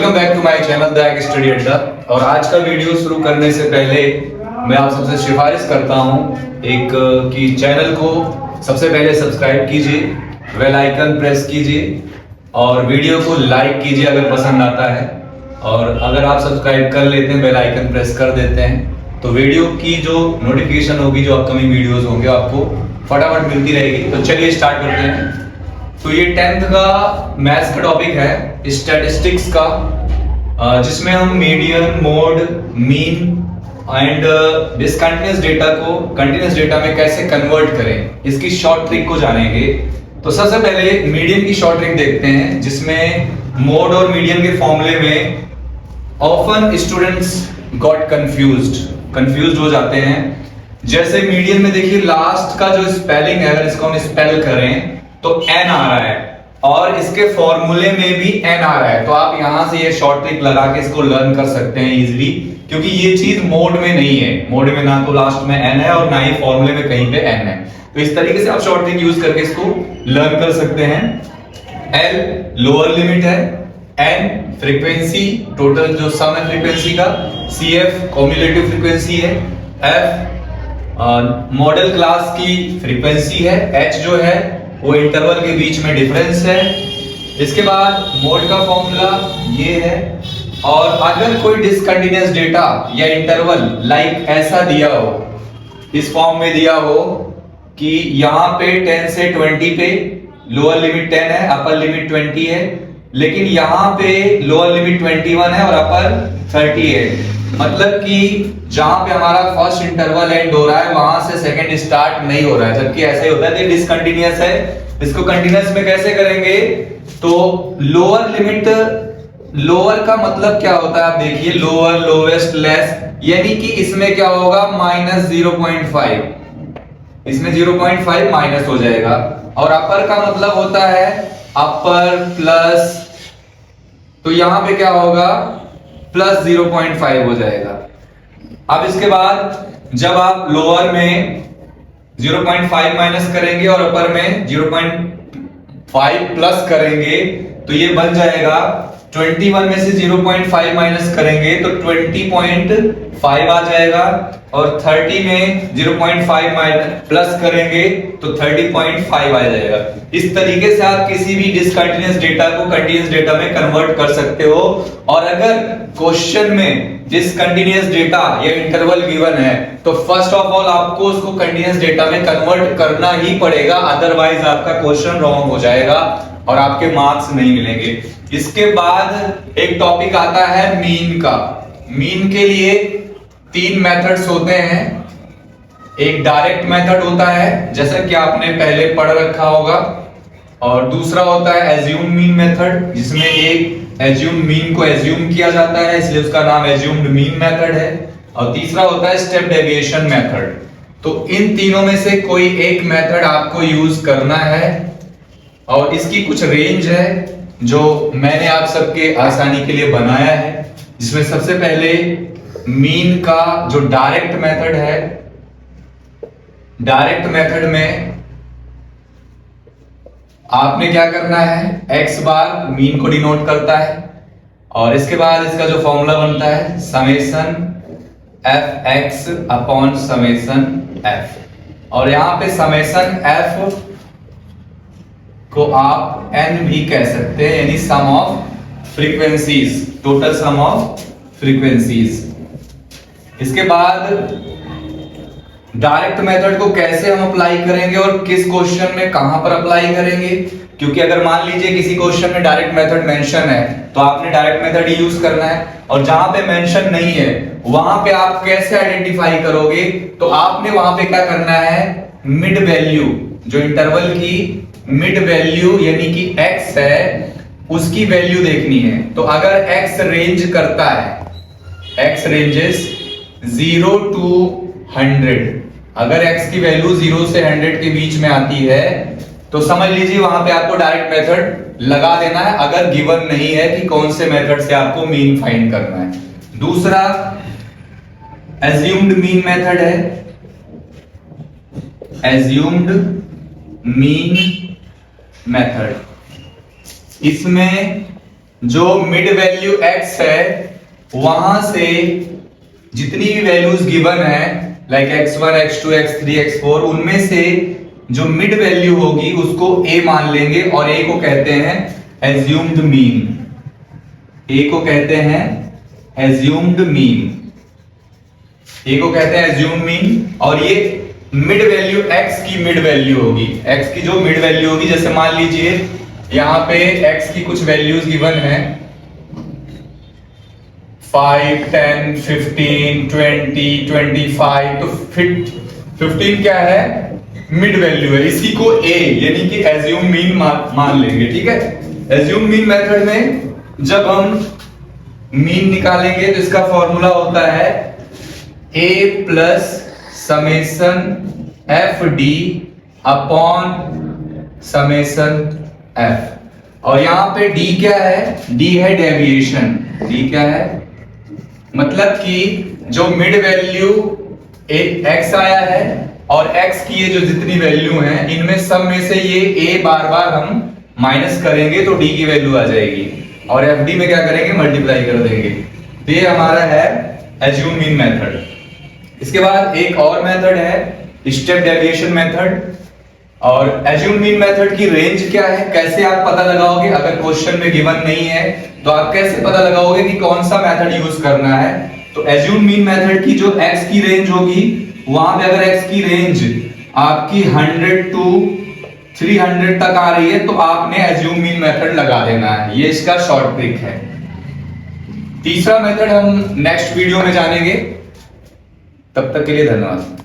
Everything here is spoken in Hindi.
Welcome back to my channel the एक स्टडी अड्डा। और आज का वीडियो शुरू करने से पहले मैं आप सबसे सिफारिश करता हूं एक कि चैनल को सबसे पहले सब्सक्राइब कीजिए, बेल आइकन प्रेस कीजिए और वीडियो को लाइक कीजिए अगर पसंद आता है। और अगर आप सब्सक्राइब कर लेते हैं, बेल आइकन प्रेस कर देते हैं, तो वीडियो की जो नोटिफिकेशन होगी, जो अपकमिंग वीडियोस होंगे, आपको फटाफट मिलती रहेगी। तो चलिए स्टार्ट करते हैं। तो ये 10th का मैथ्स का टॉपिक है स्टैटिस्टिक्स का, जिसमें हम median, mode, mean and discontinuous data को कंटिन्यूअस डेटा में कैसे कन्वर्ट करें, इसकी शॉर्ट ट्रिक को जानेंगे। तो सबसे पहले मीडियन की शॉर्ट ट्रिक देखते हैं, जिसमें मोड और मीडियन के फॉर्मूले में ऑफन स्टूडेंट्स गॉट कंफ्यूज्ड हो जाते हैं। जैसे मीडियन में देखिए लास्ट का जो स्पेलिंग है, अगर इसको हम स्पेल करें तो एन आ रहा है और इसके फॉर्मूले में भी एन आ रहा है। तो आप यहां से ये शॉर्ट ट्रिक लगा के इसको लर्न कर सकते हैं इजीली, क्योंकि ये चीज मोड में नहीं है। मोड में ना तो लास्ट में एन है और ना ही फॉर्मूले में कहीं पे एन है। तो इस तरीके से आप शॉर्ट ट्रिक यूज करके इसको लर्न कर सकते हैं। एल लोअर लिमिट है, एन फ्रीक्वेंसी टोटल जो सम है फ्रीक्वेंसी का, सी एफ कॉम्युलेटिव फ्रीक्वेंसी है, एफ मॉडल क्लास की फ्रीक्वेंसी है, एच जो है वो इंटरवल के बीच में डिफरेंस है। इसके बाद मोड का फॉर्मूला ये है। और अगर कोई डिसकंटिन्यूअस डेटा या इंटरवल लाइक ऐसा दिया हो, इस फॉर्म में दिया हो कि यहां पे 10 से 20 पे लोअर लिमिट 10 है, अपर लिमिट 20 है, लेकिन यहां पे लोअर लिमिट 21 है और अपर 30 है। मतलब कि जहां पे हमारा फर्स्ट इंटरवल एंड हो रहा है, वहां से सेकंड स्टार्ट नहीं हो रहा है, जबकि ऐसा ही होता है। ये डिसकंटिन्यूअस है। इसको कंटिन्यूअस में कैसे करेंगे? तो लोअर लिमिट, लोअर का मतलब क्या होता है आप देखिए, लोअर, लोवेस्ट, लेस, यानी कि इसमें क्या होगा -0.5, इसमें 0.5 माइनस हो जाएगा। और अपर का मतलब होता है अपर प्लस, तो यहां पे क्या होगा प्लस 0.5 हो जाएगा। अब इसके बाद जब आप लोअर में 0.5 माइनस करेंगे और अपर में 0.5 प्लस करेंगे, तो ये बन जाएगा 21 में से 0.5 माइनस करेंगे तो 20.5 आ जाएगा। और 30 में 0.5 माइनस प्लस करेंगे तो 30.5 आ जाएगा। इस तरीके से आप किसी भी डिसकंटिन्यूअस डेटा को कंटिन्यूअस डेटा में कन्वर्ट कर सकते हो। और अगर क्वेश्चन में डिसकंटिन्यूअस डेटा या इंटरवल गिवन है, तो फर्स्ट ऑफ ऑल आपको उसको कंटिन्यूअस डेटा में कन्वर्ट करना ही पड़ेगा, अदरवाइज आपका क्वेश्चन रॉन्ग हो जाएगा और आपके मार्क्स नहीं मिलेंगे। इसके बाद एक टॉपिक आता है मीन का। मीन के लिए 3 मेथड्स होते हैं। एक डायरेक्ट मेथड होता है, जैसा कि आपने पहले पढ़ रखा होगा, और दूसरा होता है एज्यूम मीन मेथड, जिसमें एक एज्यूम मीन को एज्यूम किया जाता है, इसलिए उसका नाम एज्यूम्ड मीन मेथड है। और तीसरा होता है स्टेप डेविएशन मेथड। तो इन तीनों में से कोई एक मेथड आपको यूज करना है, और इसकी कुछ रेंज है जो मैंने आप सबके आसानी के लिए बनाया है। जिसमें सबसे पहले मीन का जो डायरेक्ट मेथड है, डायरेक्ट मेथड में आपने क्या करना है, x बार मीन को डिनोट करता है, और इसके बाद इसका जो फॉर्मूला बनता है summation fx upon summation f। और यहां पे समेशन f को आप n भी कह सकते हैं, यानी sum of frequencies, total sum of frequencies. इसके बाद डायरेक्ट मेथड को कैसे हम अप्लाई करेंगे और किस क्वेश्चन में कहां पर अप्लाई करेंगे, क्योंकि अगर मान लीजिए किसी क्वेश्चन में डायरेक्ट मेथड मेंशन है तो आपने डायरेक्ट मेथड ही यूज करना है, और जहां पे मेंशन नहीं है वहां पे आप कैसे आइडेंटिफाई करोगे? तो आपने वहां पे क्या करना है, मिड वैल्यू, जो इंटरवल की मिड वैल्यू यानी कि x है, उसकी वैल्यू देखनी है। तो अगर x रेंज करता है, x रेंजेस 0 to 100, अगर x की वैल्यू 0 से 100 के बीच में आती है तो समझ लीजिए वहां पे आपको डायरेक्ट मेथड लगा देना है, अगर गिवन नहीं है कि कौन से मेथड से आपको मीन फाइंड करना है। दूसरा एज्यूम्ड मीन मेथड है, एज्यूम्ड मीन मेथड। इसमें जो मिड वैल्यू x है वहां से जितनी भी वैल्यूज गिवन है like x1 x2 x3 x4 उनमें से जो मिड वैल्यू होगी उसको a मान लेंगे और a को कहते हैं एज्यूम्ड मीन। a को कहते हैं एज्यूम्ड मीन, a को कहते हैं एज्यूम्ड मीन। और ये मिड वैल्यू x की मिड वैल्यू होगी, x की जो मिड वैल्यू होगी, जैसे मान लीजिए यहां पे x की कुछ वैल्यूज गिवन है 5 10 15 20 25, तो 15 क्या है मिड वैल्यू है, इसी को a यानी कि एज्यूम मीन मान लेंगे। ठीक है, एज्यूम मीन मेथड में जब हम मीन निकालेंगे तो इसका फॉर्मूला होता है a plus summation F D upon summation F. और यहां पे d क्या है, d है डेविएशन। d क्या है, मतलब कि जो मिड वैल्यू x आया है और x की ये जो जितनी वैल्यू हैं इनमें सब में से ये a बार बार हम माइनस करेंगे तो d की वैल्यू आ जाएगी और fd में क्या करेंगे मल्टीप्लाई कर देंगे। तो ये हमारा है एज्यूम मीन मेथड। इसके बाद एक और मेथड है स्टेप डेविएशन मेथड। और एज्यूम मीन मेथड की रेंज क्या है, कैसे आप पता लगाओगे, अगर क्वेश्चन में गिवन नहीं है तो आप कैसे पता लगाओगे कि कौन सा मेथड यूज करना है। तो एज्यूम मीन मेथड की जो x की रेंज होगी वहां पे अगर x की रेंज आपकी 100 टू 300 तक आ रही है तो आपने एज्यूम मीन मेथड लगा देना है, ये इसका शॉर्ट ट्रिक है। तीसरा मेथड हम नेक्स्ट वीडियो में जानेंगे, तब तक के लिए धन्यवाद।